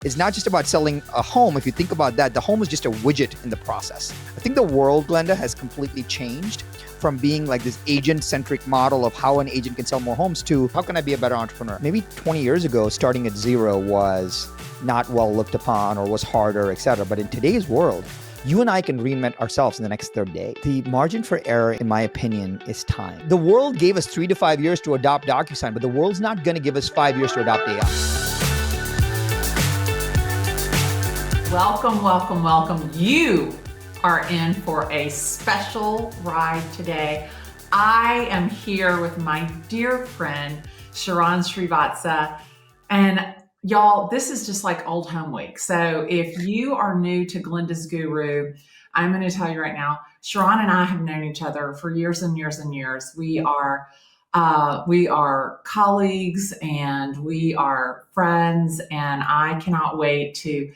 It's not just about selling a home. If you think about that, the home is just a widget in the process. I think the world, Glenda, has completely changed from being like this agent-centric model of how an agent can sell more homes to how can I be a better entrepreneur? Maybe 20 years ago, starting at zero was not well looked upon or was harder, etc. But in today's world, you and I can reinvent ourselves in the next third day. The margin for error, in my opinion, is time. The world gave us 3 to 5 years to adopt DocuSign, but the world's not going to give us 5 years to adopt AI. Welcome, welcome, welcome. You are in for a special ride today. I am here with my dear friend, Sharran Srivatsaa. And y'all, this is just like old home week. So if you are new to Glenda's Guru, I'm going to tell you right now, Sharran and I have known each other for years and years and years. We are colleagues and we are friends, and I cannot wait to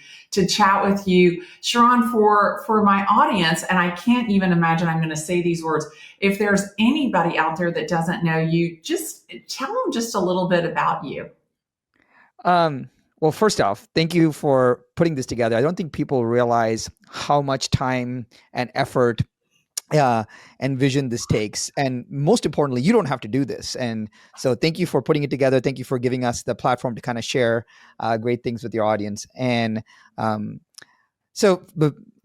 chat with you, Sharran, for my audience. And I can't even imagine I'm going to say these words. If there's anybody out there that doesn't know you, just tell them just a little bit about you. Well, first off, thank you for putting this together. I don't think people realize how much time and effort and vision this takes. And most importantly, you don't have to do this. And so thank you for putting it together. Thank you for giving us the platform to kind of share great things with your audience. And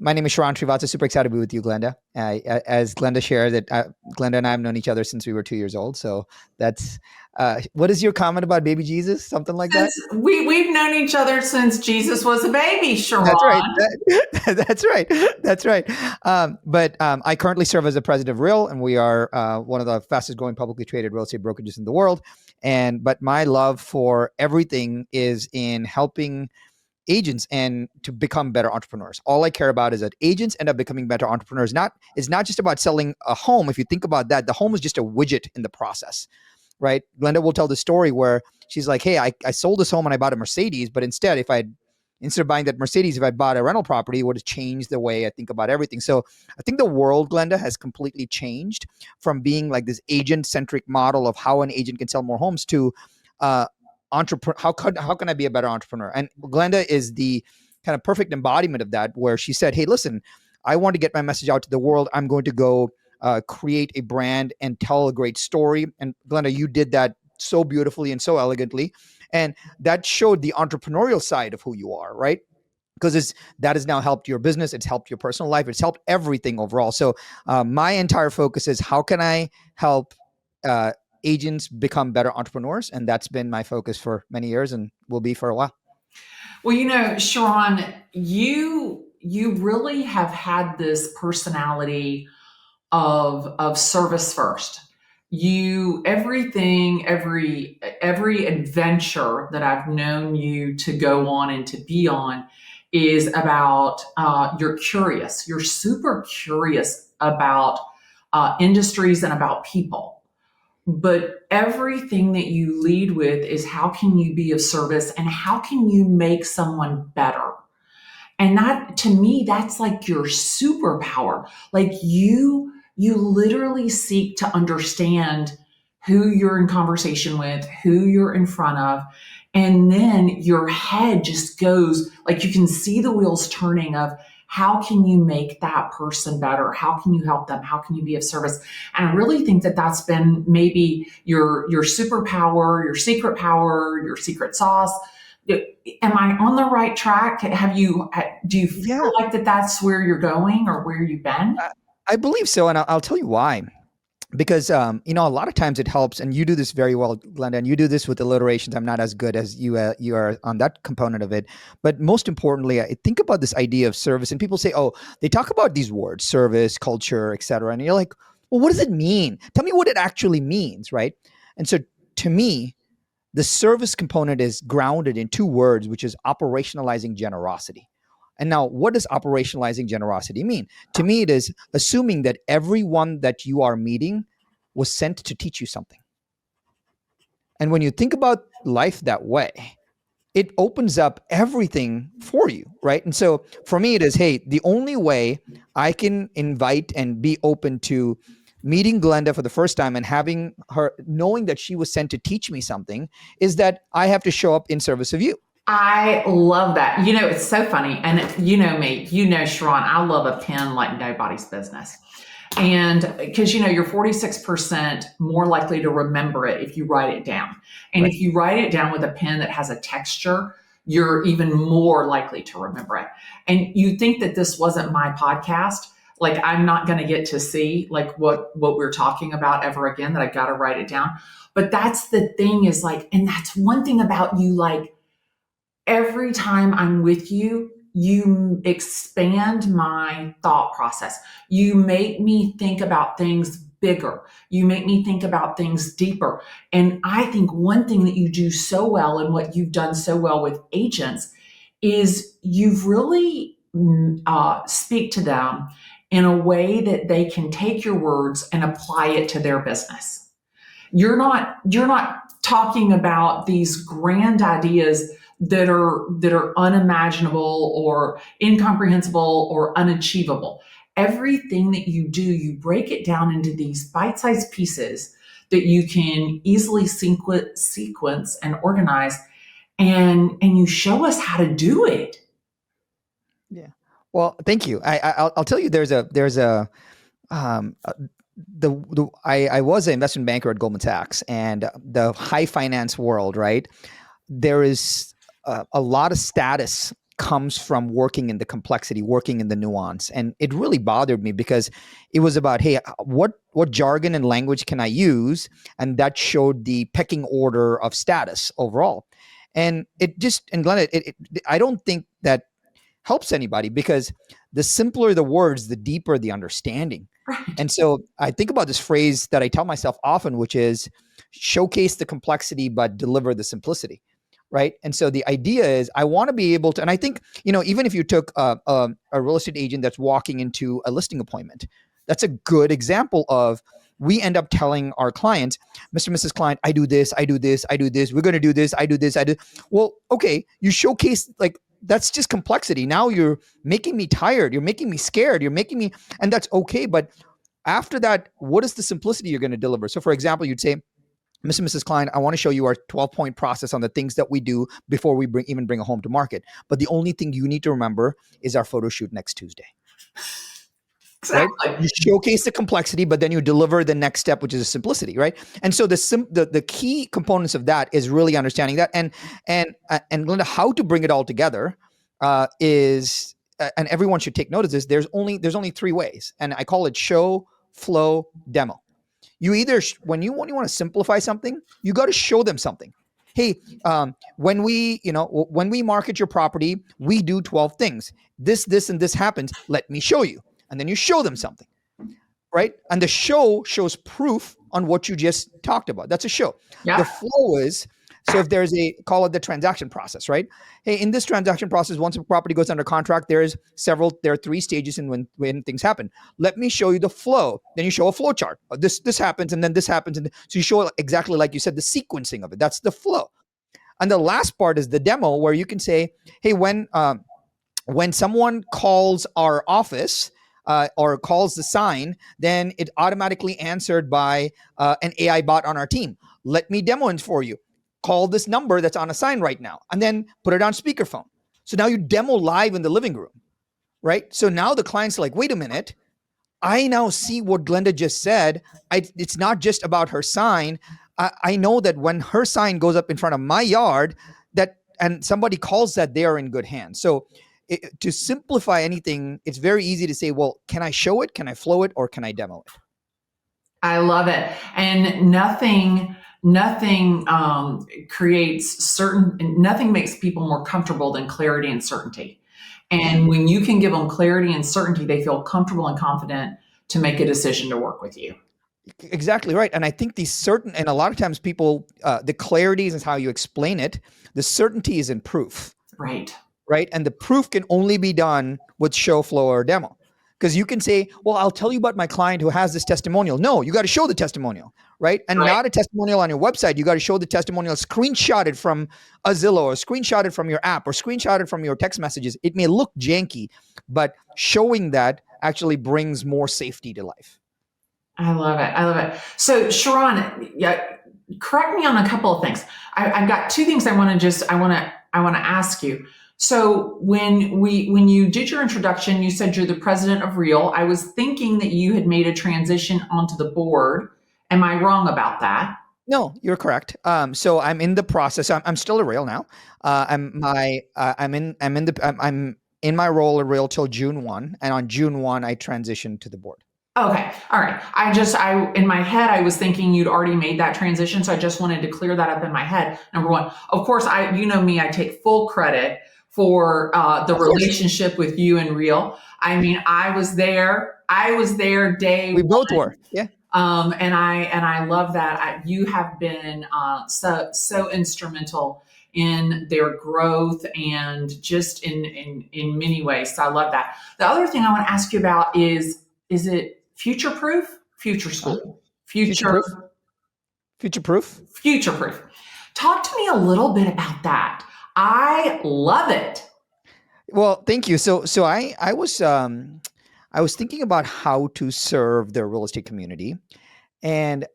my name is Sharran Srivatsaa. Super excited to be with you, Glenda. As Glenda shared, that Glenda and I have known each other since we were 2 years old. So that's what is your comment about baby Jesus? Something like that? We've known each other since Jesus was a baby, Sharran. That's right. That's right. But I currently serve as the president of Real, and we are one of the fastest growing publicly traded real estate brokerages in the world. But my love for everything is in helping agents and to become better entrepreneurs. All I care about is that agents end up becoming better entrepreneurs. It's not just about selling a home. If you think about that, the home is just a widget in the process, right? Glenda will tell the story where she's like, hey, I sold this home and I bought a Mercedes, but instead of buying that Mercedes, if I bought a rental property, it would have changed the way I think about everything. So I think the world, Glenda, has completely changed from being like this agent-centric model of how an agent can sell more homes to how can I be a better entrepreneur? And Glenda is the kind of perfect embodiment of that, where she said, hey, listen, I want to get my message out to the world. I'm going to go create a brand and tell a great story. And Glenda, you did that so beautifully and so elegantly. And that showed the entrepreneurial side of who you are, right? Because that has now helped your business. It's helped your personal life. It's helped everything overall. So my entire focus is how can I help agents become better entrepreneurs? And that's been my focus for many years and will be for a while. Well, Sharran, you really have had this personality of service first. Every adventure that I've known you to go on and to be on is about, you're curious. You're super curious about industries and about people. But everything that you lead with is how can you be of service and how can you make someone better? And that, to me, that's like your superpower. Like you literally seek to understand who you're in conversation with, who you're in front of. And then your head just goes, like you can see the wheels turning of how can you make that person better? How can you help them? How can you be of service? And I really think that that's been maybe your superpower, your secret power, your secret sauce. Am I on the right track? Do you feel like that's where you're going or where you've been? I believe so. And I'll tell you why. Because, a lot of times it helps, and you do this very well, Glenda, and you do this with alliterations. I'm not as good as you are on that component of it. But most importantly, I think about this idea of service, and people say, oh, they talk about these words, service, culture, et cetera. And you're like, well, what does it mean? Tell me what it actually means, right? And so to me, the service component is grounded in 2 words, which is operationalizing generosity. And now, what does operationalizing generosity mean? To me, it is assuming that everyone that you are meeting was sent to teach you something. And when you think about life that way, it opens up everything for you, right? And so for me, it is, hey, the only way I can invite and be open to meeting Glenda for the first time and having her, knowing that she was sent to teach me something, is that I have to show up in service of you. I love that. It's so funny. And you know me, Sharran, I love a pen like nobody's business. And because, you're 46% more likely to remember it if you write it down. And Right. if you write it down with a pen that has a texture, you're even more likely to remember it. And you think that this wasn't my podcast. Like I'm not going to get to see like what we're talking about ever again, that I got to write it down. But that's the thing is like, and that's one thing about you, like, every time I'm with you, you expand my thought process. You make me think about things bigger. You make me think about things deeper. And I think one thing that you do so well and what you've done so well with agents is you've really speak to them in a way that they can take your words and apply it to their business. You're not talking about these grand ideas that are unimaginable or incomprehensible or unachievable. Everything that you do, you break it down into these bite-sized pieces that you can easily sequence and organize, and you show us how to do it. Yeah. Well, thank you. I'll tell you, I was an investment banker at Goldman Sachs, and the high finance world, right? There is a lot of status comes from working in the complexity, working in the nuance. And it really bothered me because it was about, hey, what jargon and language can I use? And that showed the pecking order of status overall. And Glennda, I don't think that helps anybody, because the simpler the words, the deeper the understanding. Right. And so I think about this phrase that I tell myself often, which is showcase the complexity, but deliver the simplicity. Right. And so the idea is I want to be able to, and I think, even if you took a real estate agent that's walking into a listing appointment, that's a good example of, we end up telling our clients, Mr. and Mrs. Client, I do this, I do this, I do this, we're going to do this, I do this, I do. Well, okay. You showcase, like, that's just complexity. Now you're making me tired. You're making me scared. You're making me, and that's okay. But after that, what is the simplicity you're going to deliver? So for example, you'd say, Mr. and Mrs. Klein, I want to show you our 12-point process on the things that we do before we bring a home to market. But the only thing you need to remember is our photo shoot next Tuesday. Exactly. Right? You showcase the complexity, but then you deliver the next step, which is a simplicity, right? And so the key components of that is really understanding that, and Glennda, how to bring it all together is, and everyone should take note of this. There's only three ways, and I call it show, flow, demo. You either, when you want to simplify something, you got to show them something. Hey, when we market your property, we do 12 things. This, and this happens. Let me show you. And then you show them something, right? And the show shows proof on what you just talked about. That's a show. Yeah. The flow is, so if there's call it the transaction process, right? Hey, in this transaction process, once a property goes under contract, there are three stages in when things happen. Let me show you the flow. Then you show a flow chart. This happens, and then this happens. And so you show exactly like you said, the sequencing of it. That's the flow. And the last part is the demo, where you can say, hey, when someone calls our office, or calls the sign, then it automatically answered by an AI bot on our team. Let me demo it for you. Call this number that's on a sign right now, and then put it on speakerphone. So now you demo live in the living room, right? So now the client's like, wait a minute, I now see what Glennda just said. It's not just about her sign. I know that when her sign goes up in front of my yard, and somebody calls that, they are in good hands. So to simplify anything, it's very easy to say, well, can I show it? Can I flow it? Or can I demo it? I love it. And nothing nothing makes people more comfortable than clarity and certainty. And when you can give them clarity and certainty, they feel comfortable and confident to make a decision to work with you. Exactly right. And I think and a lot of times people, the clarity is how you explain it. The certainty is in proof. Right. Right. And the proof can only be done with show, flow, or demo. Because you can say, well, I'll tell you about my client who has this testimonial. No, you got to show the testimonial, right? And not a testimonial on your website. You got to show the testimonial screenshotted from a Zillow, or screenshotted from your app, or screenshotted from your text messages. It may look janky, but showing that actually brings more safety to life. I love it. So Sharran, correct me on a couple of things. I've got two things I want to to ask you. So when you did your introduction, you said you're the president of Real. I was thinking that you had made a transition onto the board. Am I wrong about that? No, you're correct. So I'm in the process. I'm still a Rail now. I'm in my role at Rail till June 1, and on June 1 I transitioned to the board. Okay. All right. I in my head, I was thinking you'd already made that transition. So I just wanted to clear that up in my head. Number one, of course, you know me, I take full credit for the Of course, relationship with you and Real. I mean, I was there day we both one. were. Yeah. And I love that you have been so instrumental in their growth and just in many ways. So I love that. The other thing I want to ask you about is it future proof, future Uh-huh. school, Future future proof. Future proof. future proof. Talk to me a little bit about that. I love it. Well, thank you. So I was thinking about how to serve the real estate community, and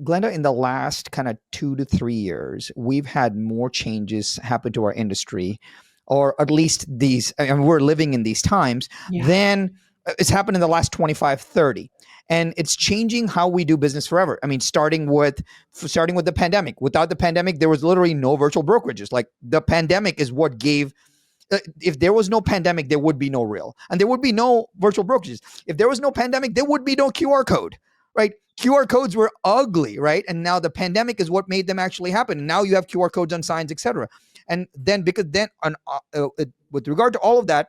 Glenda, in the last kind of 2 to 3 years, we've had more changes happen to our industry, or at least these, I mean, we're living in these times, Yeah. than it's happened in the last 25, 30. And it's changing how we do business forever. I mean, starting with the pandemic. Without the pandemic, there was literally no virtual brokerages. Like, the pandemic is what gave if there was no pandemic, there would be no Real, and there would be no virtual brokerages. If there was no pandemic, there would be no QR code, right? QR codes were ugly, right? And now the pandemic is what made them actually happen. And now you have QR codes on signs, etc. And then, because then, with regard to all of that,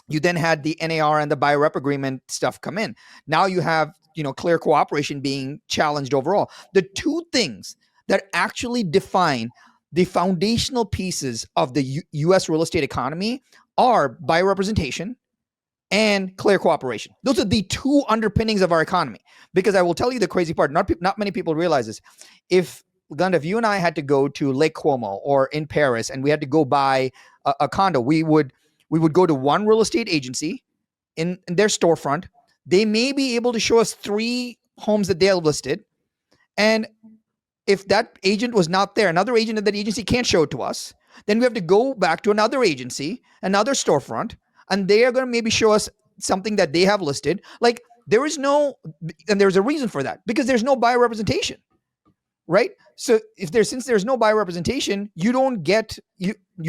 you then had the NAR and the buyer rep agreement stuff come in. Now you have, clear cooperation being challenged overall. The two things that actually define the foundational pieces of the U.S. real estate economy are buyer representation and clear cooperation. Those are the two underpinnings of our economy. Because I will tell you the crazy part, not many people realize this. If you and I had to go to Lake Como or in Paris and we had to go buy a condo, we would go to one real estate agency in their storefront. They may be able to show us 3 homes that they have listed. And if that agent was not there, another agent at that agency can't show it to us, then we have to go back to another agency, another storefront, and they are going to maybe show us something that they have listed. Like, there's a reason for that, because there's no buyer representation, right? So since there's no buyer representation, you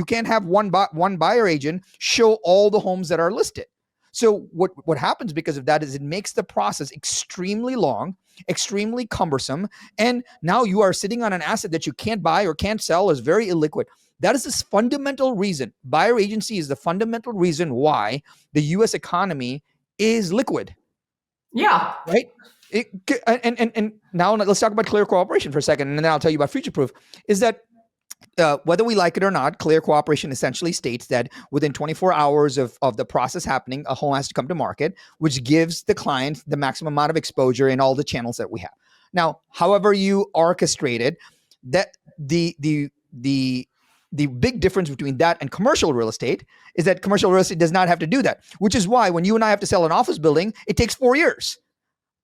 can't have one buyer agent show all the homes that are listed. So what happens because of that is it makes the process extremely long, extremely cumbersome, and now you are sitting on an asset that you can't buy or can't sell, is very illiquid. That is this fundamental reason. Buyer agency is the fundamental reason why the U.S. economy is liquid. Yeah. Right? And now let's talk about clear cooperation for a second, and then I'll tell you about future proof. Is that whether we like it or not, clear cooperation essentially states that within 24 hours of the process happening, a home has to come to market, which gives the client the maximum amount of exposure in all the channels that we have. Now, however you orchestrate it, that the big difference between that and commercial real estate is that commercial real estate does not have to do that, which is why when you and I have to sell an office building, it takes 4 years.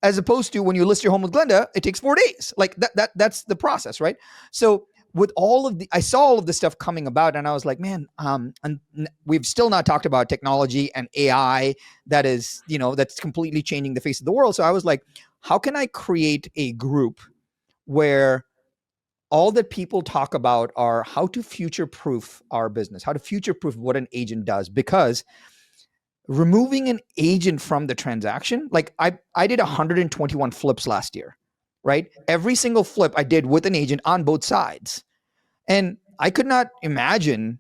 As opposed to when you list your home with Glenda, it takes 4 days. Like that's the process, right? So I saw all of this stuff coming about, and I was like, man, and we've still not talked about technology and AI that is, that's completely changing the face of the world. So I was like, how can I create a group where all that people talk about are how to future-proof our business, how to future-proof what an agent does? Because removing an agent from the transaction, like I did 121 flips last year, right? Every single flip I did with an agent on both sides. And I could not imagine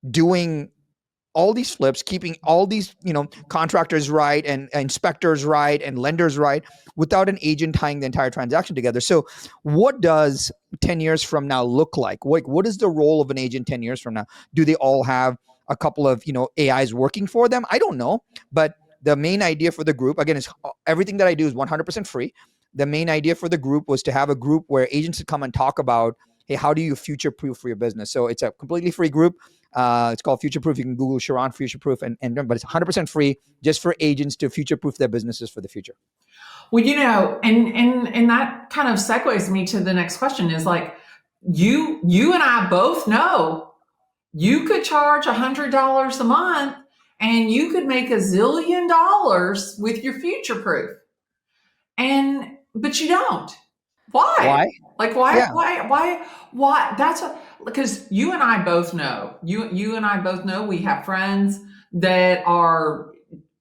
doing all these flips, keeping all these, contractors right and inspectors right and lenders right without an agent tying the entire transaction together. So what does 10 years from now look like? What is the role of an agent 10 years from now? Do they all have a couple of, AIs working for them? I don't know. But the main idea for the group, again, is everything that I do is 100% free. The main idea for the group was to have a group where agents would come and talk about, hey, how do you future-proof for your business? So it's a completely free group. It's called Future Proof. You can Google Sharran Future Proof, but it's 100% free, just for agents to future-proof their businesses for the future. Well, and that kind of segues me to the next question. Is like, you and I both know You could charge $100 a month and you could make $1 zillion with your future proof. But you don't. Why? Why? Like why Yeah. why why why that's a because you and I both know. You and I both know we have friends that are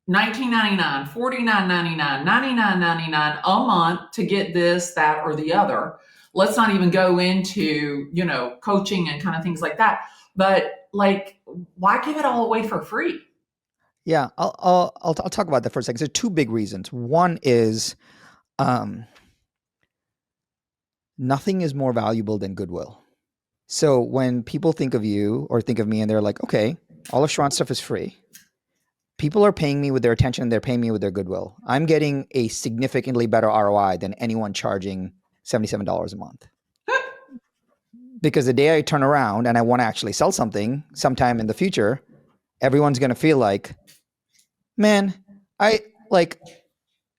19.99, 49.99, 99.99 a month to get this, that, or the other. Let's not even go into, coaching and kind of things like that. But like, why give it all away for free? Yeah. I'll talk about that for a second. So two big reasons. One is um, nothing is more valuable than goodwill. So when people think of you or think of me and they're like, okay, all of Sharran's stuff is free. People are paying me with their attention and they're paying me with their goodwill. I'm getting a significantly better ROI than anyone charging $77 a month. Because the day I turn around and I want to actually sell something sometime in the future, everyone's going to feel like, man, I like,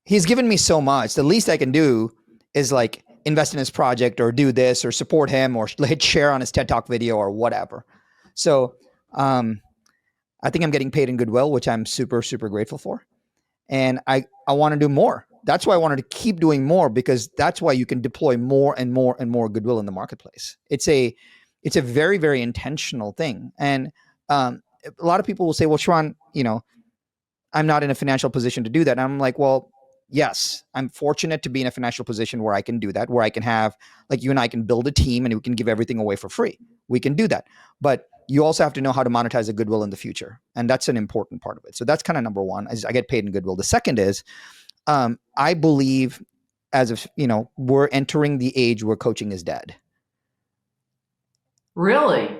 he's given me so much. The least I can do is like invest in his project or do this or support him or hit share on his TED Talk video or whatever. So I think I'm getting paid in goodwill, which I'm super, super grateful for. And I want to do more. That's why I wanted to keep doing more, because that's why you can deploy more and more and more goodwill in the marketplace. It's a very, very intentional thing. And a lot of people will say, well, Sharran, I'm not in a financial position to do that. And I'm like, well, yes, I'm fortunate to be in a financial position where I can do that, where I can have, like you and I can build a team and we can give everything away for free. We can do that. But you also have to know how to monetize the goodwill in the future. And that's an important part of it. So that's kind of number one, is I get paid in goodwill. The second is I believe, as of, we're entering the age where coaching is dead. Really?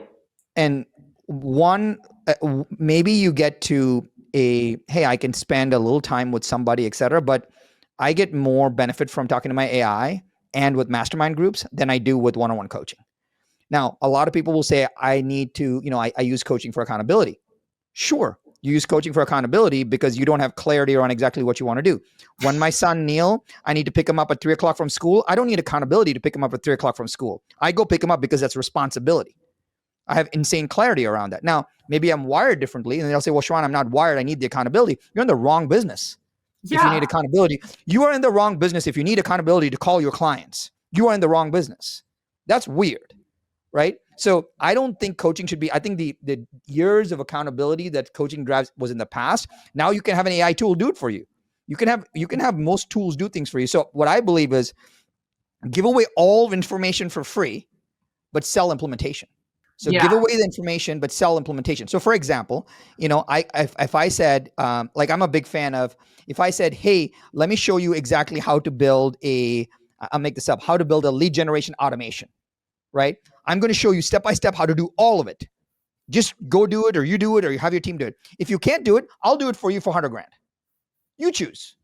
And one, maybe you get to hey, I can spend a little time with somebody, et cetera, but I get more benefit from talking to my AI and with mastermind groups than I do with one-on-one coaching. Now, a lot of people will say, I need to, I use coaching for accountability. Sure, you use coaching for accountability because you don't have clarity on exactly what you want to do. When my son Neil, I need to pick him up at 3:00 from school. I don't need accountability to pick him up at 3:00 from school. I go pick him up because that's responsibility. I have insane clarity around that. Now, maybe I'm wired differently, and they'll say, well, Sharran, I'm not wired. I need the accountability. You're in the wrong business if you need Yeah. accountability. You are in the wrong business if you need accountability to call your clients. You are in the wrong business. That's weird, right? So I don't think coaching should be, I think the years of accountability that coaching drives was in the past. Now you can have an AI tool do it for you. You can have most tools do things for you. So what I believe is give away all information for free, but sell implementation. So give Yeah. away the information, but sell implementation. So for example, if I said, like I'm a big fan of, if I said, hey, let me show you exactly how to build I'll make this up, how to build a lead generation automation, right? I'm going to show you step by step how to do all of it. Just go do it, or you do it, or you have your team do it. If you can't do it, I'll do it for you for 100 grand. You choose.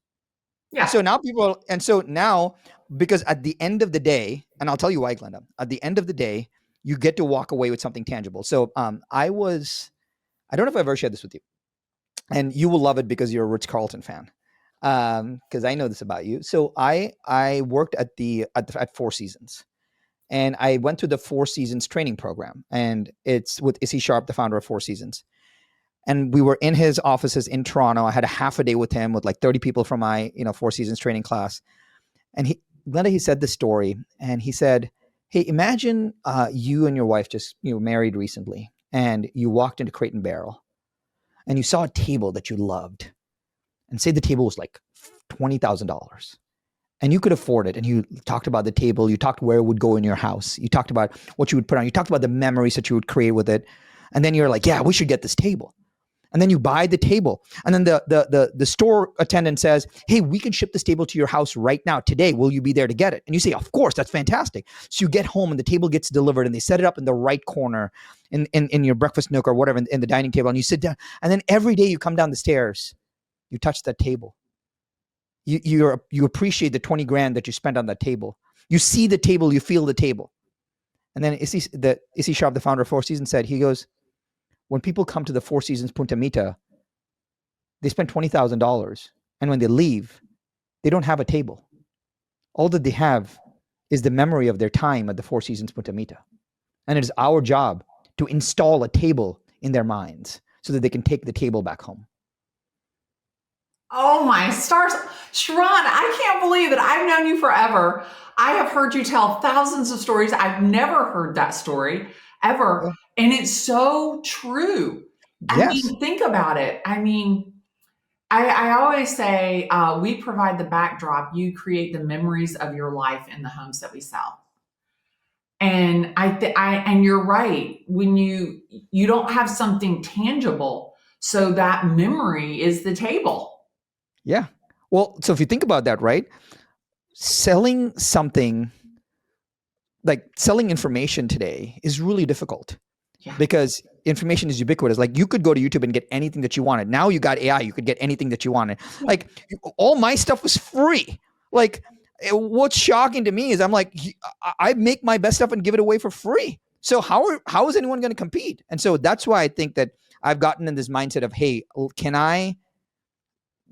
And Yeah. so now, because at the end of the day, and I'll tell you why, Glenda, at the end of the day, you get to walk away with something tangible. So I don't know if I've ever shared this with you, and you will love it because you're a Ritz Carlton fan. Because I know this about you. So I worked at Four Seasons, and I went through the Four Seasons training program, and it's with Issy Sharp, the founder of Four Seasons. And we were in his offices in Toronto. I had a half a day with him with like 30 people from my, Four Seasons training class. And he said this story, and he said, hey, imagine you and your wife just, married recently, and you walked into Crate and Barrel and you saw a table that you loved, and say the table was like $20,000 and you could afford it. And you talked about the table. You talked where it would go in your house. You talked about what you would put on. You talked about the memories that you would create with it. And then you're like, yeah, we should get this table. And then you buy the table. And then the store attendant says, hey, we can ship this table to your house right now. Today, will you be there to get it? And you say, of course, that's fantastic. So you get home and the table gets delivered and they set it up in the right corner in your breakfast nook or whatever in the dining table. And you sit down. And then every day you come down the stairs, you touch that table. You appreciate the 20 grand that you spent on that table. You see the table, you feel the table. And then Issy Sharp, the founder of Four Seasons, said, he goes, when people come to the Four Seasons Punta Mita, they spend $20,000. And when they leave, they don't have a table. All that they have is the memory of their time at the Four Seasons Punta Mita. And it is our job to install a table in their minds so that they can take the table back home. Oh my stars. Sharran, I can't believe that I've known you forever. I have heard you tell thousands of stories. I've never heard that story ever. Yeah. And it's so true. I Yes. mean, think about it. I mean, I always say we provide the backdrop, you create the memories of your life in the homes that we sell. And and you're right. When you don't have something tangible, so that memory is the table. Yeah. Well, so if you think about that, right? Selling something, like selling information today, is really difficult. Yeah. Because information is ubiquitous. Like, you could go to YouTube and get anything that you wanted. Now you got AI, you could get anything that you wanted. Like, all my stuff was free. Like, what's shocking to me is I'm like, I make my best stuff and give it away for free. So how is anyone going to compete? And so that's why I think that I've gotten in this mindset of, hey, can I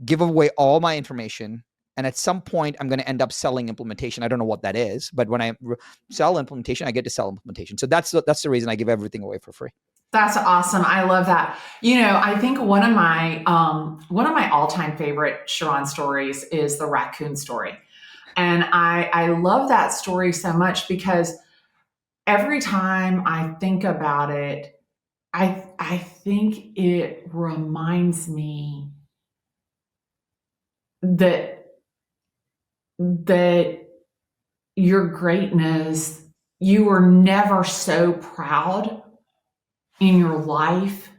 give away all my information? And at some point, I'm going to end up selling implementation. I don't know what that is, but when I sell implementation, I get to sell implementation. So that's the reason I give everything away for free. That's awesome. I love that. You know, I think one of my all-time favorite Sharran stories is the raccoon story. And I love that story so much because every time I think about it, I think it reminds me that that your greatness, you were never so proud in your life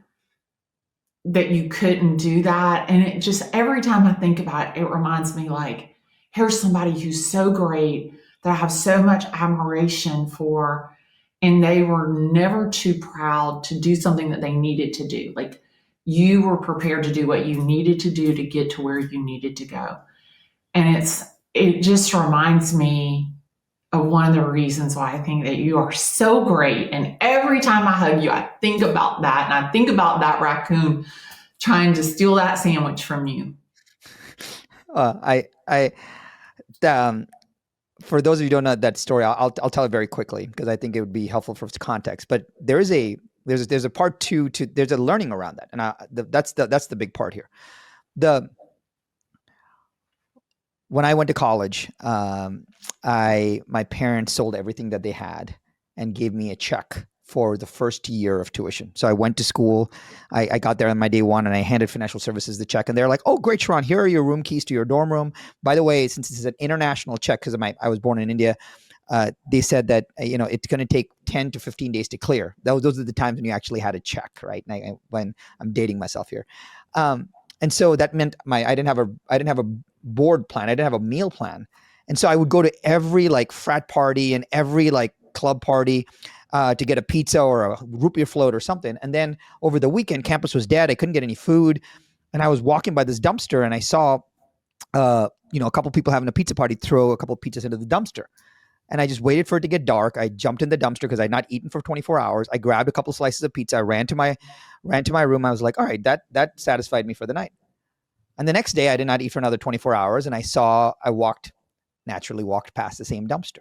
that you couldn't do that. And it just, every time I think about it, it reminds me like, here's somebody who's so great that I have so much admiration for. And they were never too proud to do something that they needed to do. Like, you were prepared to do what you needed to do to get to where you needed to go. And it just reminds me of one of the reasons why I think that you are so great. And every time I hug you, I think about that. And I think about that raccoon trying to steal that sandwich from you. I For those of you who don't know that story, I'll tell it very quickly because I think it would be helpful for context. But there's a part two to, there's a learning around that, and that's the big part here. When I went to college, my parents sold everything that they had and gave me a check for the first year of tuition. So I went to school. I got there on my day one, and I handed financial services the check, and they're like, "Oh, great, Sharran, here are your room keys to your dorm room. By the way, since this is an international check, because I was born in India, they said that it's going to take 10 to 15 days to clear. Those are the times when you actually had a check, right? And when I'm dating myself here, and so that meant I didn't have a board plan. I didn't have a meal plan, and so I would go to every like frat party and every like club party to get a pizza or a root beer float or something. And then over the weekend, campus was dead. I couldn't get any food, and I was walking by this dumpster, and I saw a couple people having a pizza party throw a couple of pizzas into the dumpster. And I just waited for it to get dark. I jumped in the dumpster because I'd not eaten for 24 hours. I grabbed a couple of slices of pizza. I ran to my room. I was like, all right, that satisfied me for the night. And the next day I did not eat for another 24 hours. And naturally walked past the same dumpster.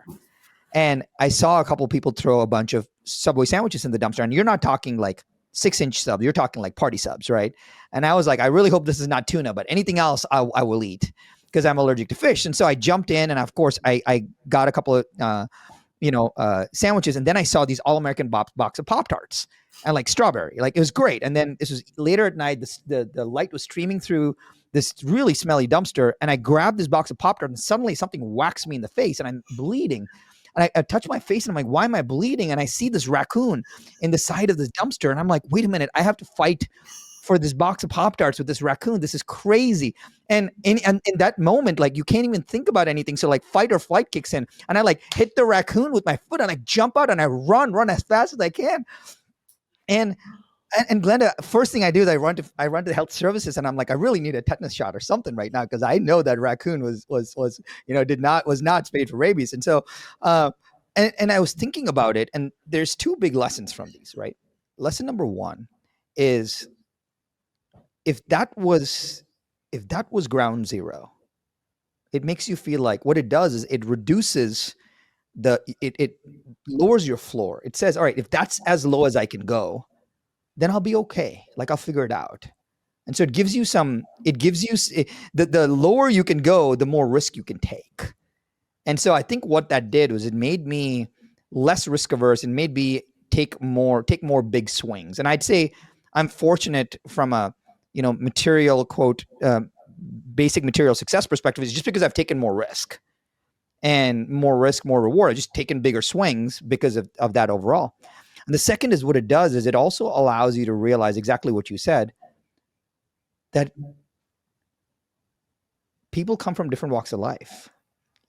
And I saw a couple of people throw a bunch of Subway sandwiches in the dumpster. And you're not talking like 6-inch subs. You're talking like party subs, right? And I was like, I really hope this is not tuna, but anything else I will eat because I'm allergic to fish. And so I jumped in, and of course I got a couple of sandwiches, and then I saw these all-American box of Pop-Tarts and like strawberry. Like, it was great. And then this was later at night. The light was streaming through this really smelly dumpster, and I grabbed this box of Pop-Tarts, and suddenly something whacks me in the face, and I'm bleeding. And I touch my face, and I'm like, why am I bleeding? And I see this raccoon in the side of this dumpster, and I'm like, wait a minute, I have to fight for this box of Pop-Tarts with this raccoon. This is crazy. And in that moment, like, you can't even think about anything. So like fight or flight kicks in, and I like hit the raccoon with my foot, and I jump out, and I run as fast as I can. And Glenda, first thing I do is I run to the health services, and I'm like, I really need a tetanus shot or something right now, because I know that raccoon was not spayed for rabies. And so and I was thinking about it, and there's two big lessons from these, right? Lesson number one is, if that was ground zero, it makes you feel like, what it does is it reduces it lowers your floor. It says, all right, if that's as low as I can go, then I'll be okay. Like I'll figure it out. And so it gives you the lower you can go, the more risk you can take. And so I think what that did was it made me less risk averse and made me take more big swings. And I'd say I'm fortunate from a, material quote, basic material success perspective is just because I've taken more risk and more risk, more reward. I've just taken bigger swings because of that overall. And the second is what it does is it also allows you to realize exactly what you said, that people come from different walks of life.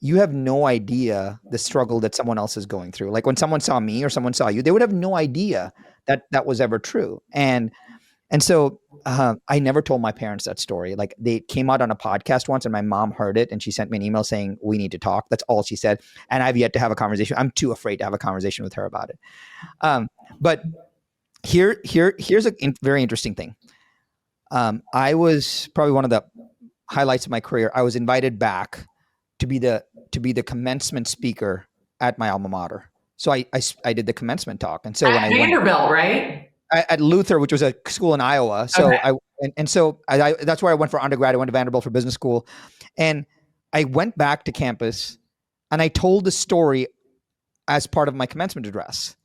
You have no idea the struggle that someone else is going through. Like when someone saw me or someone saw you, they would have no idea that that was ever true. And so I never told my parents that story. Like they came out on a podcast once and my mom heard it and she sent me an email saying, we need to talk. That's all she said. And I've yet to have a conversation. I'm too afraid to have a conversation with her about it. But here's a very interesting thing. I was probably one of the highlights of my career. I was invited back to be the commencement speaker at my alma mater. So I did the commencement talk. And so at when I Vanderbilt, right? At Luther, which was a school in Iowa. So Okay. so that's where I went for undergrad. I went to Vanderbilt for business school, and I went back to campus and I told the story as part of my commencement address.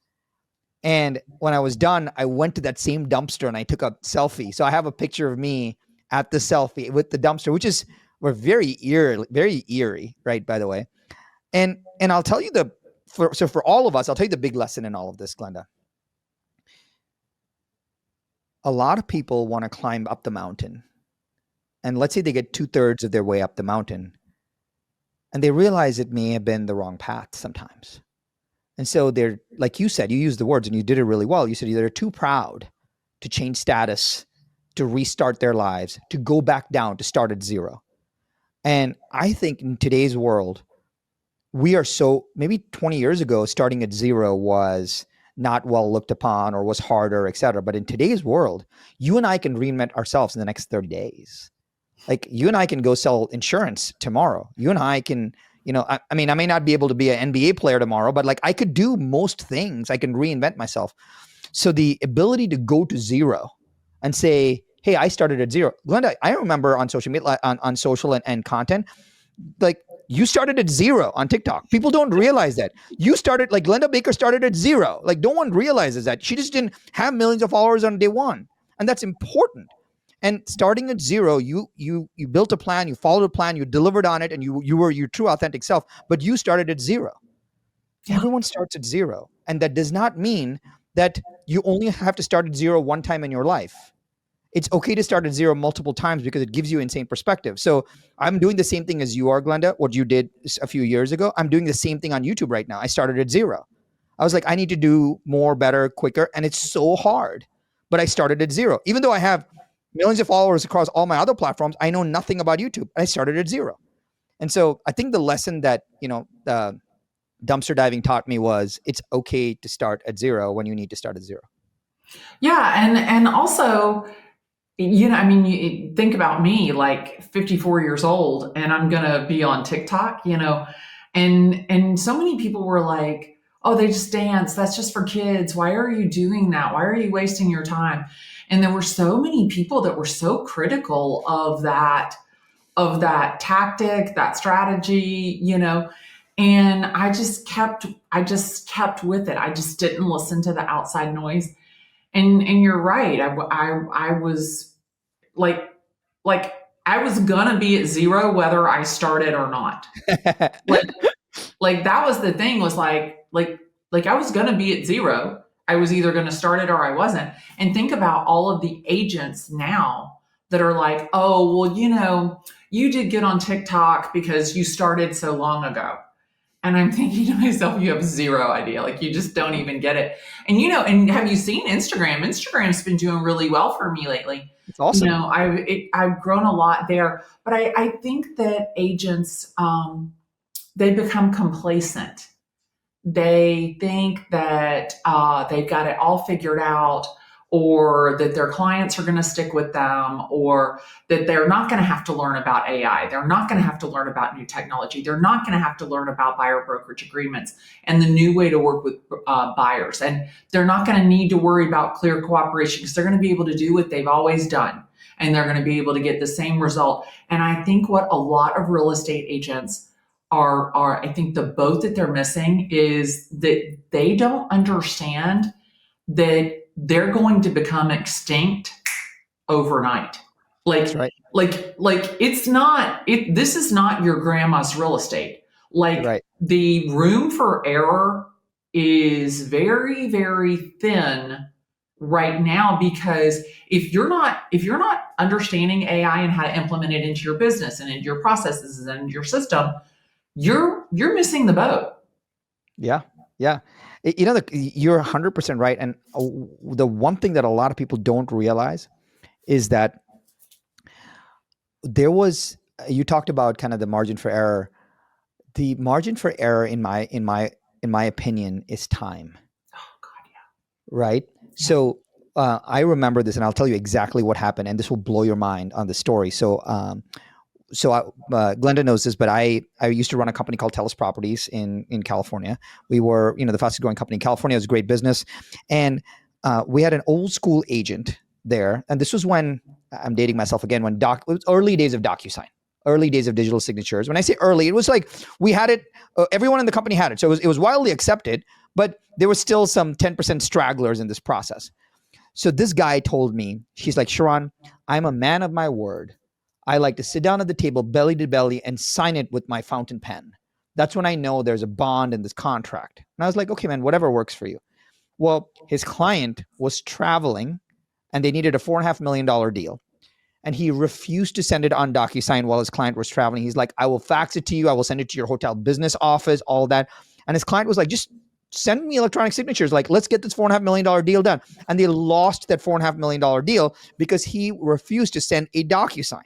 And when I was done, I went to that same dumpster and I took a selfie. So I have a picture of me at the selfie with the dumpster, which is very eerie, right? By the way, and I'll tell you for all of us, I'll tell you the big lesson in all of this, Glenda. A lot of people want to climb up the mountain, and let's say they get 2/3 of their way up the mountain, and they realize it may have been the wrong path sometimes. And so they're, like you said, you used the words and you did it really well. You said they're too proud to change status, to restart their lives, to go back down, to start at zero. And I think in today's world, maybe 20 years ago, starting at zero was not well looked upon or was harder, et cetera. But in today's world, you and I can reinvent ourselves in the next 30 days. Like you and I can go sell insurance tomorrow. You and I can, I mean, I may not be able to be an NBA player tomorrow, but like I could do most things. I can reinvent myself. So the ability to go to zero and say, hey, I started at zero. Glenda, I remember on social media, on social and content, like you started at zero on TikTok. People don't realize that. You started, like Glennda Baker started at zero. Like no one realizes that. She just didn't have millions of followers on day one. And that's important. And starting at zero, you built a plan, you followed a plan, you delivered on it, and you were your true authentic self, but you started at zero. Yeah. Everyone starts at zero. And that does not mean that you only have to start at zero one time in your life. It's okay to start at zero multiple times because it gives you insane perspective. So I'm doing the same thing as you are, Glenda, what you did a few years ago. I'm doing the same thing on YouTube right now. I started at zero. I was like, I need to do more, better, quicker. And it's so hard, but I started at zero. Even though I have millions of followers across all my other platforms, I know nothing about YouTube. I started at zero. And so I think the lesson that, dumpster diving taught me was it's okay to start at zero when you need to start at zero. Yeah. And also, I mean, you think about me, like 54 years old, and I'm going to be on TikTok, and so many people were like, oh, they just dance. That's just for kids. Why are you doing that? Why are you wasting your time? And there were so many people that were so critical of that tactic, that strategy, and I just kept with it. I just didn't listen to the outside noise. And you're right. I was like I was gonna be at zero whether I started or not. like that was the thing, was like I was gonna be at zero. I was either gonna start it or I wasn't. And think about all of the agents now that are like, oh, well, you did good on TikTok because you started so long ago. And I'm thinking to myself, you have zero idea. Like you just don't even get it. And and have you seen Instagram? Instagram's been doing really well for me lately. It's awesome. I've grown a lot there. But I think that agents, they become complacent. They think that they've got it all figured out, or that their clients are going to stick with them, or that they're not going to have to learn about AI. They're not going to have to learn about new technology. They're not going to have to learn about buyer brokerage agreements and the new way to work with buyers. And they're not going to need to worry about clear cooperation because they're going to be able to do what they've always done. And they're going to be able to get the same result. And I think what a lot of real estate agents are I think the boat that they're missing is that they don't understand that they're going to become extinct overnight. Like, That's right. like it's not this is not your grandma's real estate. Like Right. the room for error is very, very thin right now, because if you're not understanding AI and how to implement it into your business and into your processes and your system, you're missing the boat. Yeah. Yeah. You're 100% right. And the one thing that a lot of people don't realize is that you talked about kind of the margin for error. The margin for error in my opinion is time. Oh God, yeah. Right. Yeah. So I remember this, and I'll tell you exactly what happened, and this will blow your mind on the story. Glenda knows this, but I used to run a company called Telus Properties in California. We were, the fastest growing company in California. It was a great business. And we had an old school agent there. And this was when, I'm dating myself again, it was early days of DocuSign, early days of digital signatures. When I say early, it was like we had it, everyone in the company had it. So it was widely accepted, but there was still some 10% stragglers in this process. So this guy told me, he's like, Sharran, I'm a man of my word. I like to sit down at the table, belly to belly, and sign it with my fountain pen. That's when I know there's a bond in this contract. And I was like, okay, man, whatever works for you. Well, his client was traveling and they needed a $4.5 million deal. And he refused to send it on DocuSign while his client was traveling. He's like, I will fax it to you. I will send it to your hotel business office, all that. And his client was like, just send me electronic signatures. Like, let's get this $4.5 million deal done. And they lost that $4.5 million deal because he refused to send a DocuSign.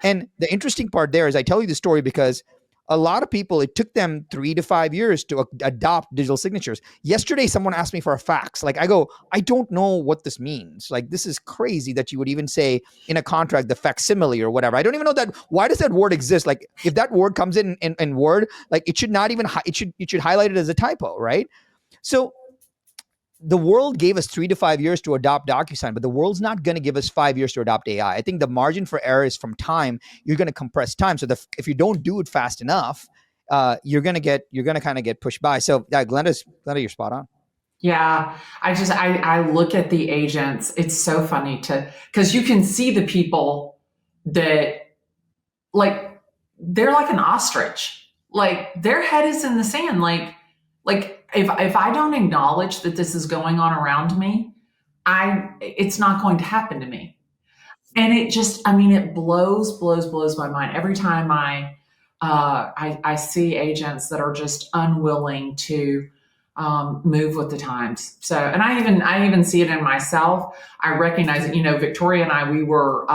And the interesting part there is I tell you the story because a lot of people, it took them 3 to 5 years to adopt digital signatures. Yesterday, someone asked me for a fax. Like, I go, I don't know what this means. Like, this is crazy that you would even say in a contract, the facsimile or whatever. I don't even know that. Why does that word exist? Like, if that word comes in Word, like it should not even, it should highlight it as a typo, right? So the world gave us 3 to 5 years to adopt DocuSign, but the world's not going to give us 5 years to adopt AI. I think the margin for error is from time. You're going to compress time. So if you don't do it fast enough, you're going to kind of get pushed by. So Glenda, you're spot on. Yeah, I look at the agents. It's so funny because you can see the people that, like, they're like an ostrich. Like, their head is in the sand. Like if I don't acknowledge that this is going on around me, it's not going to happen to me. And it just, I mean, it blows my mind every time I see agents that are just unwilling to move with the times. So, and I even see it in myself. I recognize it. Victoria and I, we were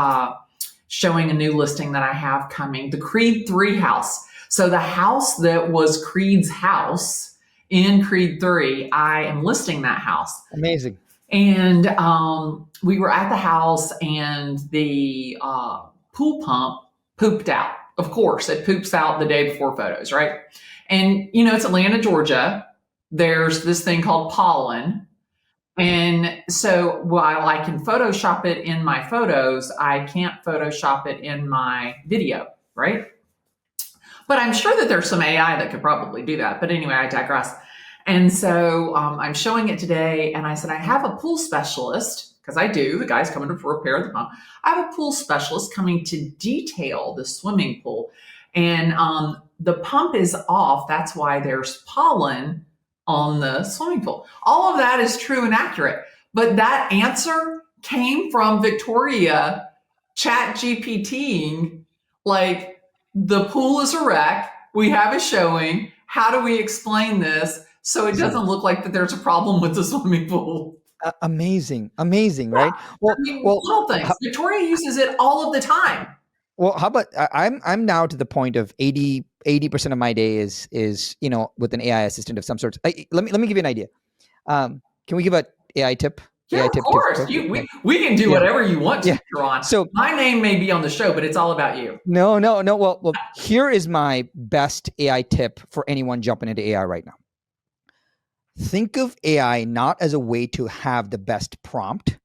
showing a new listing that I have coming, the Creed 3 house. So the house that was Creed's house in Creed 3, I am listing that house. Amazing. And we were at the house, and the pool pump pooped out. Of course, it poops out the day before photos, right? And, it's Atlanta, Georgia. There's this thing called pollen. And so while I can Photoshop it in my photos, I can't Photoshop it in my video, right? But I'm sure that there's some AI that could probably do that. But anyway, I digress. And so I'm showing it today, and I said, I have a pool specialist, because I do. The guy's coming to repair the pump. I have a pool specialist coming to detail the swimming pool. And the pump is off. That's why there's pollen on the swimming pool. All of that is true and accurate. But that answer came from Victoria chat GPTing, like, the pool is a wreck. We have a showing. How do we explain this so it doesn't look like that there's a problem with the swimming pool? Amazing, right? Well, little things. Victoria uses it all of the time. Well, how about I'm now to the point of 80% of my day is with an AI assistant of some sort. Let me give you an idea. Can we give an AI tip? Yeah, AI of tip to course. focus. We can do Yeah. whatever you want to, Yeah. Sharran. So My name may be on the show, but it's all about you. no. Well, here is my best AI tip for anyone jumping into AI right now. Think of AI not as a way to have the best prompt,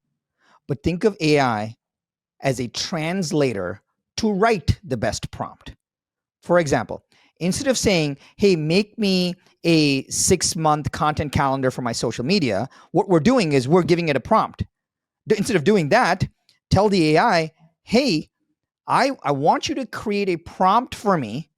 but think of AI as a translator to write the best prompt. For example, instead of saying, hey, make me a 6-month content calendar for my social media, what we're doing is we're giving it a prompt. Instead of doing that, tell the AI, hey, I want you to create a prompt for me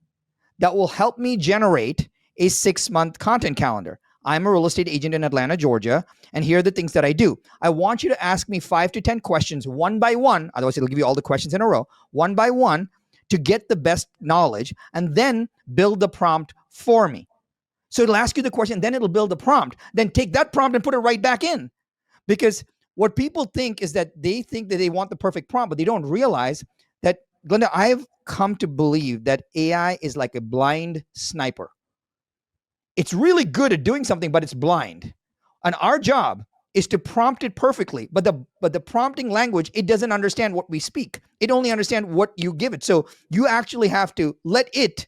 that will help me generate a 6-month content calendar. I'm a real estate agent in Atlanta, Georgia, and here are the things that I do. I want you to ask me 5 to 10 questions one by one. Otherwise, it'll give you all the questions in a row, one by one, to get the best knowledge, and then build the prompt for me. So it'll ask you the question, then it'll build the prompt. Then take that prompt and put it right back in. Because what people think is that they think that they want the perfect prompt, but they don't realize that, Glenda, I've come to believe that AI is like a blind sniper. It's really good at doing something, but it's blind. And our job is to prompt it perfectly. But the prompting language, it doesn't understand what we speak. It only understands what you give it. So you actually have to let it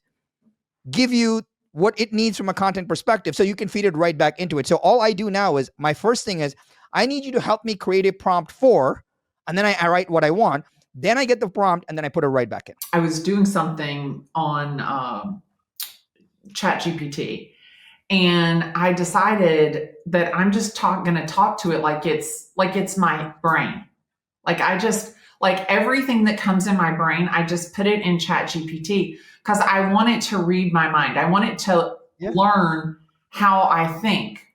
give you what it needs from a content perspective so you can feed it right back into it. So all I do now is, my first thing is, I need you to help me create a prompt for, and then I write what I want. Then I get the prompt and then I put it right back in. I was doing something on ChatGPT, and I decided that I'm just going to talk to it like it's my brain. Like everything that comes in my brain, I just put it in ChatGPT because I want it to read my mind. I want it to learn how I think.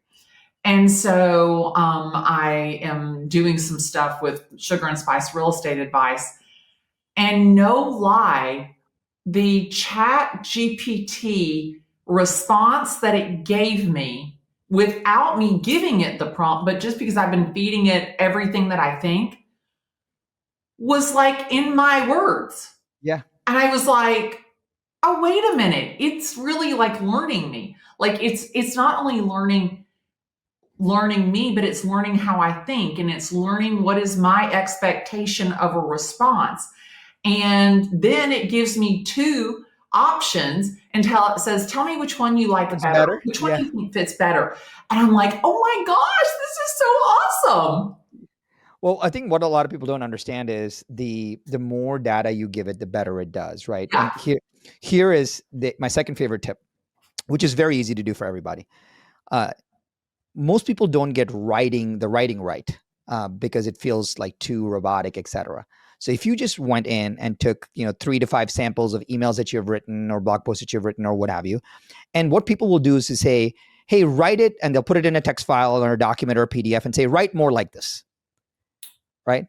And so I am doing some stuff with Sugar and Spice real estate advice. And no lie, the ChatGPT response that it gave me, without me giving it the prompt, but just because I've been feeding it everything that I think, was like in my words. Yeah. And I was like, oh, wait a minute. It's really like learning me. Like it's not only learning me, but it's learning how I think, and it's learning what is my expectation of a response. And then it gives me 2 options and says, tell me which one you like better. Which one you think fits better. And I'm like, oh my gosh, this is so awesome. Well, I think what a lot of people don't understand is the more data you give it, the better it does, right? Yeah. And here is my second favorite tip, which is very easy to do for everybody. Most people don't get the writing right because it feels like too robotic, etc. So if you just went in and took 3 to 5 samples of emails that you've written or blog posts that you've written or what have you, and what people will do is to say, hey, write it, and they'll put it in a text file or a document or a PDF and say, write more like this, right?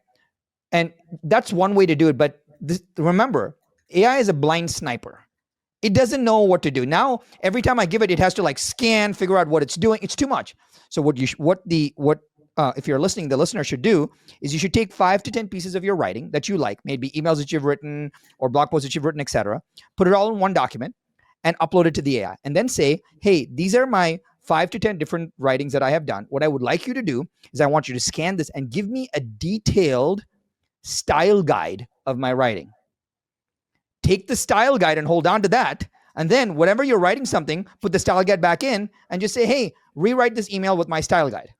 And that's one way to do it. But remember, AI is a blind sniper. It doesn't know what to do. Now, every time I give it, it has to like scan, figure out what it's doing. It's too much. So if you're listening, the listener should do is you should take 5 to 10 pieces of your writing that you like, maybe emails that you've written or blog posts that you've written, etc. Put it all in one document and upload it to the AI. And then say, hey, these are my 5 to 10 different writings that I have done. What I would like you to do is I want you to scan this and give me a detailed style guide of my writing. Take the style guide and hold on to that. And then whenever you're writing something, put the style guide back in and just say, hey, rewrite this email with my style guide.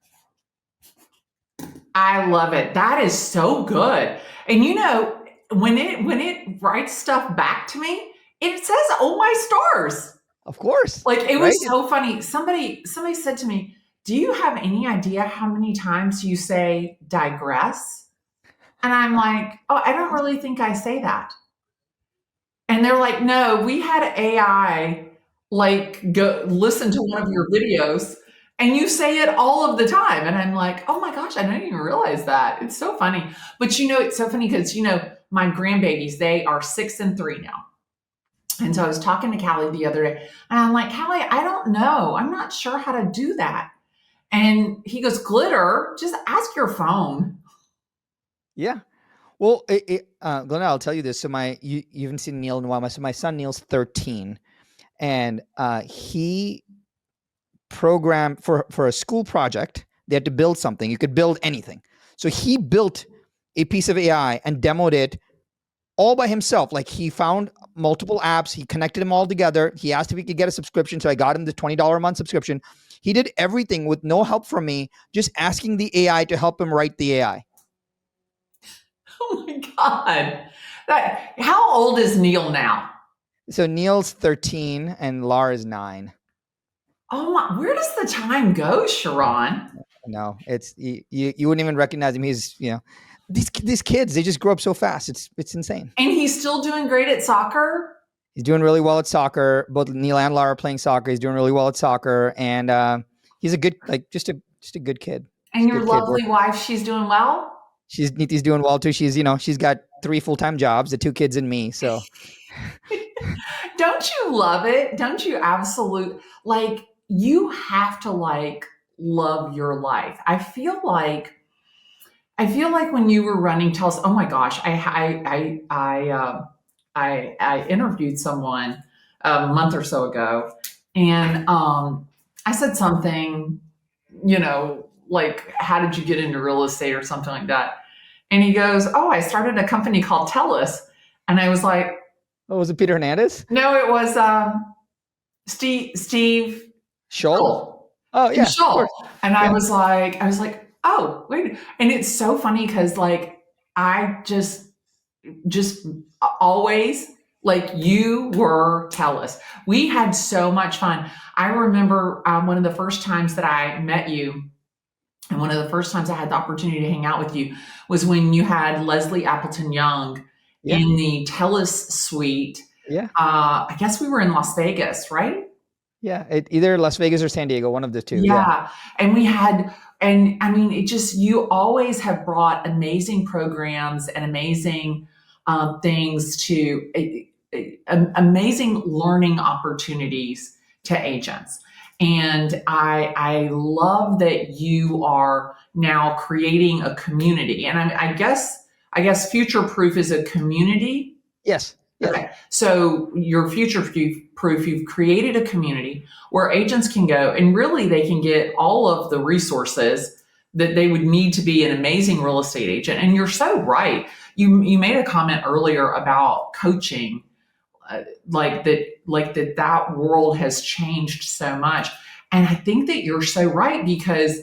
I love it. That is so good. And when it writes stuff back to me, it says, oh my stars. Of course. Like it was so funny. Somebody said to me, do you have any idea how many times you say digress? And I'm like, oh, I don't really think I say that. And they're like, no, we had AI like go listen to one of your videos and you say it all of the time. And I'm like, oh my gosh, I didn't even realize that. It's so funny. But it's so funny because, my grandbabies, they are 6 and 3 now. And so I was talking to Callie the other day and I'm like, Callie, I don't know. I'm not sure how to do that. And he goes, Glitter, just ask your phone. Yeah. Well, Glenda, I'll tell you this. So you haven't seen Neil in a while. So my son Neil's 13, and he programmed for a school project. They had to build something. You could build anything. So he built a piece of AI and demoed it all by himself. Like he found multiple apps, he connected them all together. He asked if he could get a subscription. So I got him the $20 a month subscription. He did everything with no help from me, just asking the AI to help him write the AI. Oh my God. How old is Neil now? So Neil's 13 and Lara's 9. Oh my, where does the time go, Sharran? No, it's you wouldn't even recognize him. He's, these kids, they just grow up so fast. It's insane. And he's still doing great at soccer? He's doing really well at soccer. Both Neil and Lara are playing soccer. He's doing really well at soccer, and he's a good, just a good kid. And your lovely wife, she's doing well? Niti's doing well too. She's got 3 full-time jobs, the 2 kids and me. So don't you love it? Don't you absolutely, you have to love your life. I feel like when you were running Telus, oh my gosh, I interviewed someone a month or so ago, and I said something, like, how did you get into real estate or something like that? And he goes, oh, I started a company called Telus. And I was like, oh, was it Peter Hernandez? No, it was Steve Scholl. Oh yeah, Scholl. And I was like, oh, wait. And it's so funny because I just always, you were Telus. We had so much fun. I remember one of the first times that I met you, and one of the first times I had the opportunity to hang out with you was when you had Leslie Appleton Young in the Telus suite. Yeah. I guess we were in Las Vegas, right? Yeah. Either Las Vegas or San Diego, one of the two. Yeah. And we had, and I mean, you always have brought amazing programs and amazing things to amazing learning opportunities to agents. And I love that you are now creating a community. And I guess Future Proof is a community. Yes. Okay. So your Future Proof, you've created a community where agents can go and really they can get all of the resources that they would need to be an amazing real estate agent. And you're so right. You made a comment earlier about coaching. That world has changed so much. And I think that you're so right because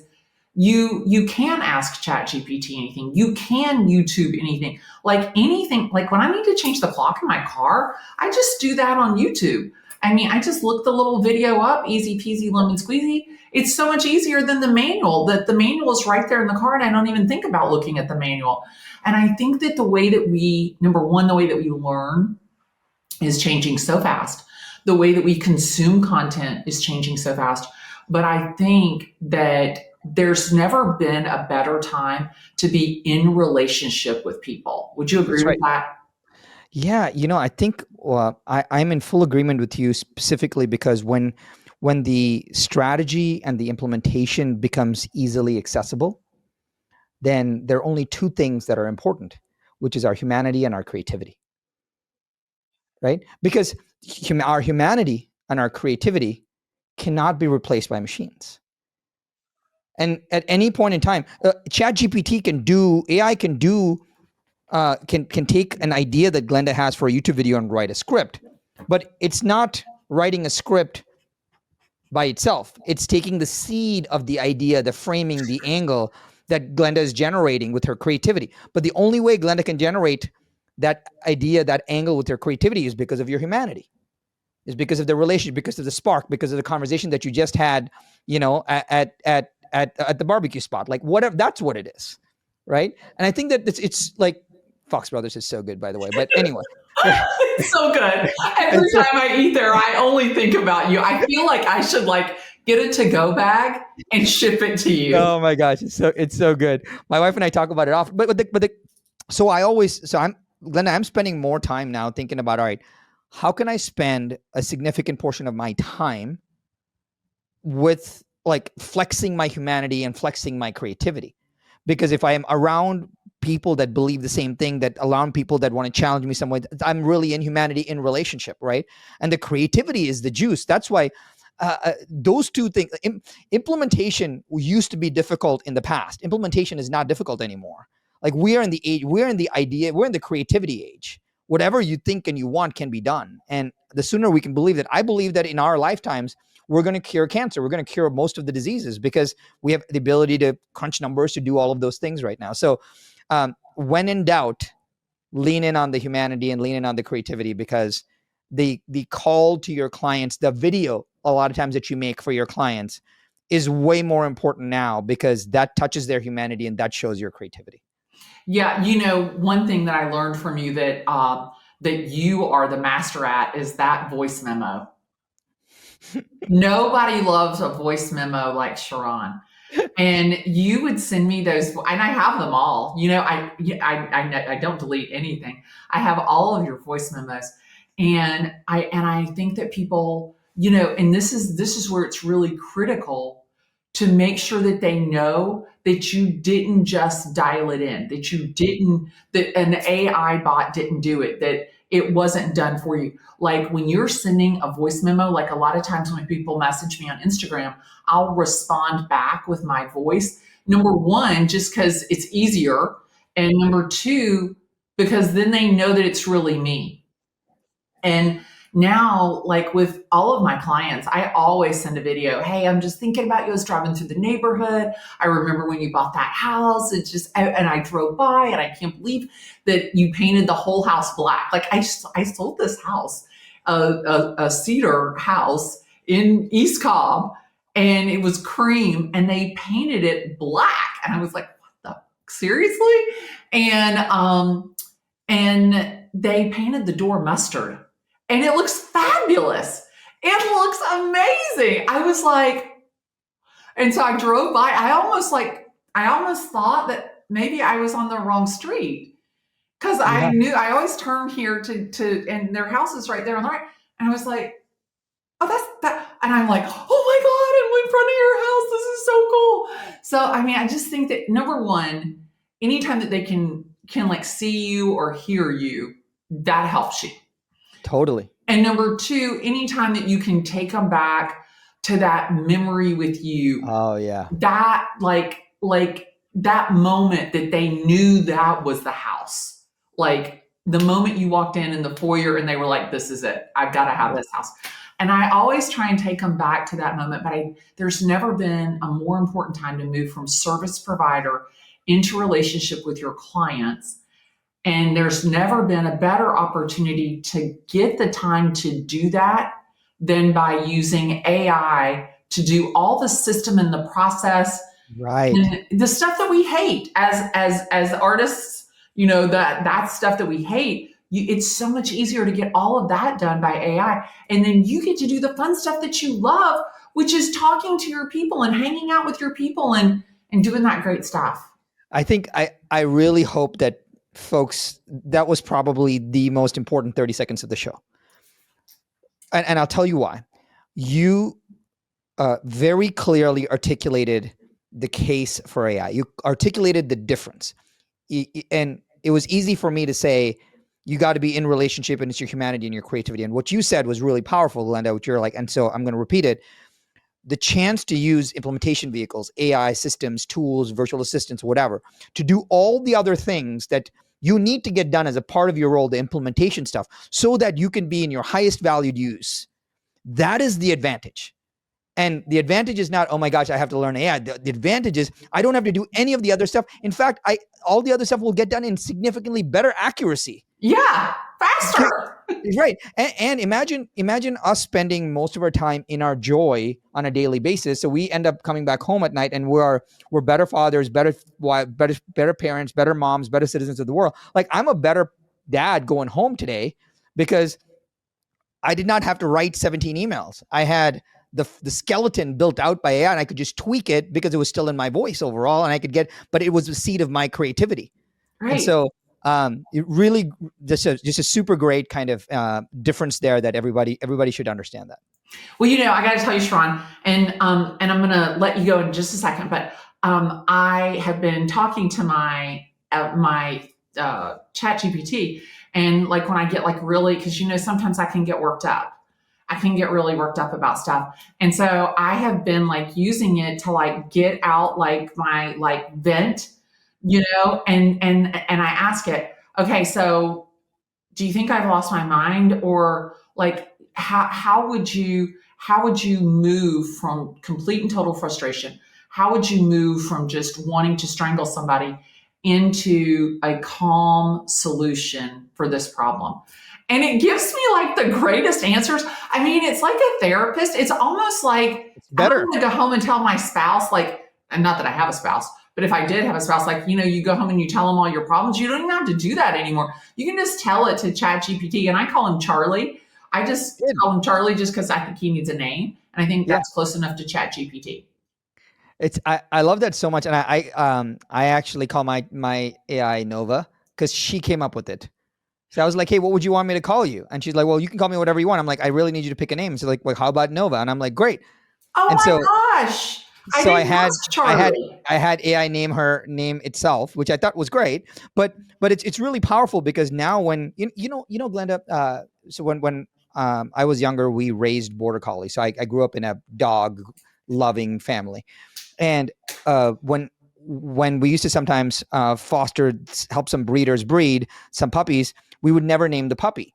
you can ask ChatGPT anything. You can YouTube anything. Anything, when I need to change the clock in my car, I just do that on YouTube. I mean, I just look the little video up, easy peasy lemon squeezy. It's so much easier than the manual, that the manual is right there in the car and I don't even think about looking at the manual. And I think that the way that we learn is changing so fast. The way that we consume content is changing so fast. But I think that there's never been a better time to be in relationship with people. Would you agree with that? Yeah. I think I'm in full agreement with you specifically because when the strategy and the implementation becomes easily accessible, then there are only 2 things that are important, which is our humanity and our creativity. Right? Because our humanity and our creativity cannot be replaced by machines. And at any point in time, ChatGPT can take an idea that Glennda has for a YouTube video and write a script, but it's not writing a script by itself. It's taking the seed of the idea, the framing, the angle that Glennda is generating with her creativity. But the only way Glennda can generate that idea, that angle with her creativity is because of your humanity, is because of the relationship, because of the spark, because of the conversation that you just had, at the barbecue spot, whatever, that's what it is. Right. And I think that it's Fox Brothers is so good, by the way, but anyway. It's so good. Every time I eat there, I only think about you. I feel like I should get a to-go bag and ship it to you. Oh my gosh. It's so good. My wife and I talk about it often, Glennda, I'm spending more time now thinking about, all right, how can I spend a significant portion of my time with flexing my humanity and flexing my creativity? Because if I am around people that believe the same thing, that around people that want to challenge me some way, I'm really in humanity, in relationship, right? And the creativity is the juice. That's why those two things. Implementation used to be difficult in the past. Implementation is not difficult anymore. Like we're in the creativity age. Whatever you think and you want can be done. And the sooner we can believe that, I believe that in our lifetimes, we're going to cure cancer. We're going to cure most of the diseases because we have the ability to crunch numbers, to do all of those things right now. So when in doubt, lean in on the humanity and lean in on the creativity, because the call to your clients, the video a lot of times that you make for your clients is way more important now, because that touches their humanity and that shows your creativity. Yeah, one thing that I learned from you that you are the master at is that voice memo. Nobody loves a voice memo like Sharran. And you would send me those, and I have them all. I don't delete anything. I have all of your voice memos, and I think that people, and this is where it's really critical to make sure that they know that you didn't just dial it in, that an AI bot didn't do it, that it wasn't done for you. Like when you're sending a voice memo, like a lot of times when people message me on Instagram, I'll respond back with my voice. Number one, just because it's easier. And number two, because then they know that it's really me. And now, like with all of my clients, I always send a video. Hey, I'm just thinking about you. I was driving through the neighborhood. I remember when you bought that house. And I drove by, and I can't believe that you painted the whole house black. Like I sold this house, a cedar house in East Cobb, and it was cream, and they painted it black. And I was like, what the, seriously? And they painted the door mustard, and it looks fabulous. It looks amazing. I was like, and so I drove by. I almost thought that maybe I was on the wrong street, because I knew I always turn here to, and their house is right there on the right. And I was like, oh, that's that. And I'm like, oh my God, I'm in front of your house. This is so cool. So, I mean, I just think that number one, anytime that they can like see you or hear you, that helps you. Totally. And number two, anytime that you can take them back to that memory with you. Oh yeah. That like that moment that they knew that was the house. Like the moment you walked in the foyer and they were like, this is it. I've got to have this house. And I always try and take them back to that moment, but there's never been a more important time to move from service provider into relationship with your clients. And there's never been a better opportunity to get the time to do that than by using AI to do all the system and the process, right? And the stuff that we hate as artists, that stuff that we hate. It's so much easier to get all of that done by AI. And then you get to do the fun stuff that you love, which is talking to your people and hanging out with your people and doing that great stuff. I think I really hope that folks, that was probably the most important 30 seconds of the show. And I'll tell you why. You very clearly articulated the case for AI. You articulated the difference. And it was easy for me to say, you got to be in relationship, and it's your humanity and your creativity. And what you said was really powerful, Glennda, which you're like, and so I'm going to repeat it. The chance to use implementation vehicles, AI systems, tools, virtual assistants, whatever, to do all the other things that you need to get done as a part of your role, the implementation stuff, so that you can be in your highest valued use. That is the advantage. And the advantage is not, oh my gosh, I have to learn AI. The advantage is I don't have to do any of the other stuff. In fact, all the other stuff will get done in significantly better accuracy. Yeah, faster. Right. And imagine us spending most of our time in our joy on a daily basis. So we end up coming back home at night, and we're better fathers, better parents, better moms, better citizens of the world. Like, I'm a better dad going home today because I did not have to write 17 emails. I had the skeleton built out by AI, and I could just tweak it because it was still in my voice overall, and I could but it was the seed of my creativity. Right. And so it really just a super great kind of difference there that everybody should understand that. Well, I got to tell you, Sharran, and I'm going to let you go in just a second, but I have been talking to my chat GPT, and like when I get like really, because sometimes I can get worked up. I can get really worked up about stuff. And so I have been like using it to like get out like my like vent, and I ask it, okay, so do you think I've lost my mind? Or like how would you move from complete and total frustration? How would you move from just wanting to strangle somebody into a calm solution for this problem? And it gives me like the greatest answers. I mean, it's like a therapist. It's almost like It's I'm better. going to go home and tell my spouse, like, and not that I have a spouse, but if I did have a spouse, like, you go home and you tell them all your problems. You don't even have to do that anymore. You can just tell it to ChatGPT. And I call him Charlie. I just Good. call him Charlie just because I think he needs a name. And I think Yeah. that's close enough to ChatGPT. I love that so much. And I actually call my AI Nova because she came up with it. So I was like, hey, what would you want me to call you? And she's like, well, you can call me whatever you want. I'm like, I really need you to pick a name. So like, well, how about Nova? And I'm like, great. Oh And so my gosh. I so I didn't had ask I had Charlie. I had AI name her name itself, which I thought was great. But it's really powerful because now when Glenda, so when I was younger, we raised border collies. So I grew up in a dog loving family, and when we used to sometimes help some breeders breed some puppies, we would never name the puppy,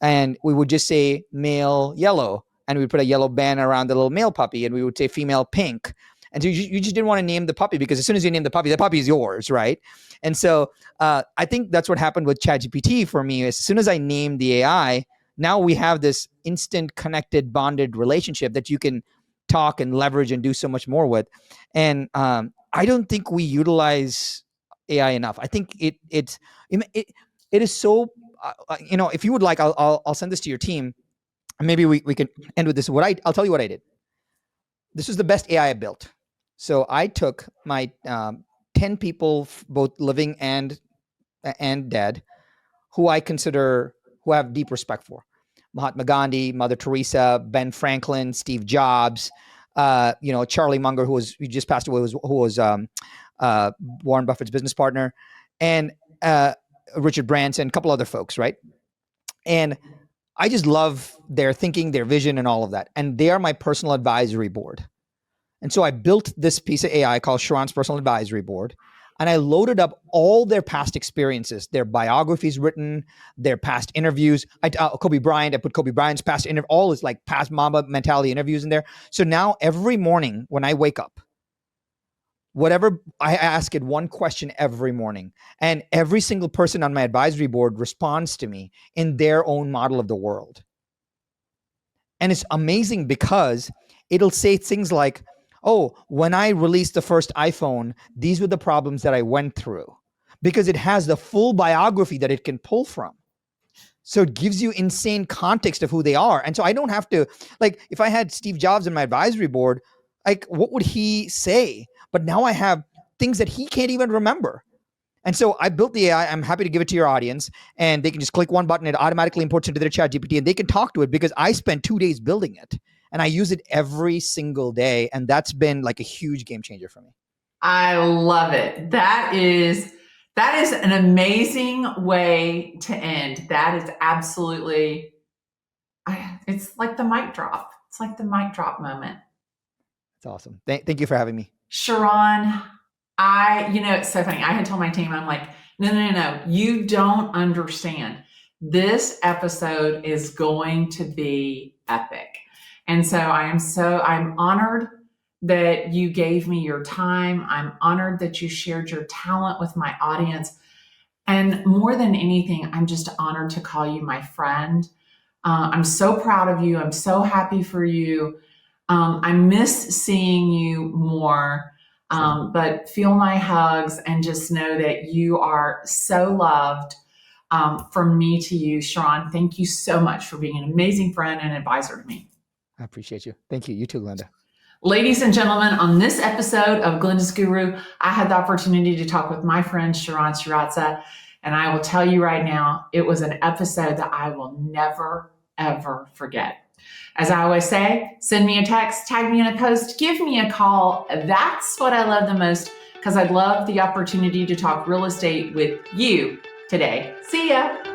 and we would just say male yellow, and we'd put a yellow band around the little male puppy, and we would say female pink. And so you just didn't want to name the puppy because as soon as you name the puppy is yours, right? And so I think that's what happened with ChatGPT for me. As soon as I named the AI, now we have this instant connected, bonded relationship that you can talk and leverage and do so much more with. And I don't think we utilize AI enough. I think it is so. If you would like, I'll send this to your team. Maybe we can end with this. I'll tell you what I did. This was the best AI I built. So I took my 10 people, both living and dead, who I consider who I have deep respect for. Mahatma Gandhi, Mother Teresa, Ben Franklin, Steve Jobs, Charlie Munger, who just passed away, who was Warren Buffett's business partner, and Richard Branson, a couple other folks, right? And I just love their thinking, their vision, and all of that. And they are my personal advisory board. And so I built this piece of AI called Sharran's Personal Advisory Board. And I loaded up all their past experiences, their biographies written, their past interviews. Kobe Bryant, I put Kobe Bryant's past interview, all his like past Mamba mentality interviews in there. So now every morning when I wake up, whatever, I ask it one question every morning, and every single person on my advisory board responds to me in their own model of the world. And it's amazing because it'll say things like, oh, when I released the first iPhone, these were the problems that I went through, because it has the full biography that it can pull from. So it gives you insane context of who they are. And so I don't have to, like, if I had Steve Jobs on my advisory board, like, what would he say? But now I have things that he can't even remember. And so I built the AI. I'm happy to give it to your audience, and they can just click one button. It automatically imports into their ChatGPT, and they can talk to it because I spent 2 days building it, and I use it every single day. And that's been like a huge game changer for me. I love it. That is an amazing way to end. That is absolutely, it's like the mic drop. It's like the mic drop moment. It's awesome. Thank you for having me. Sharran, it's so funny. I had told my team, I'm like, no, you don't understand. This episode is going to be epic. And so I'm honored that you gave me your time. I'm honored that you shared your talent with my audience. And more than anything, I'm just honored to call you my friend. I'm so proud of you. I'm so happy for you. I miss seeing you more, but feel my hugs and just know that you are so loved. From me to you, Sharran, thank you so much for being an amazing friend and advisor to me. I appreciate you. Thank you. You too, Glenda. Ladies and gentlemen, on this episode of Glenda's Guru, I had the opportunity to talk with my friend Sharran Srivatsaa, and I will tell you right now, it was an episode that I will never, ever forget. As I always say, send me a text, tag me in a post, give me a call. That's what I love the most, because I'd love the opportunity to talk real estate with you today. See ya.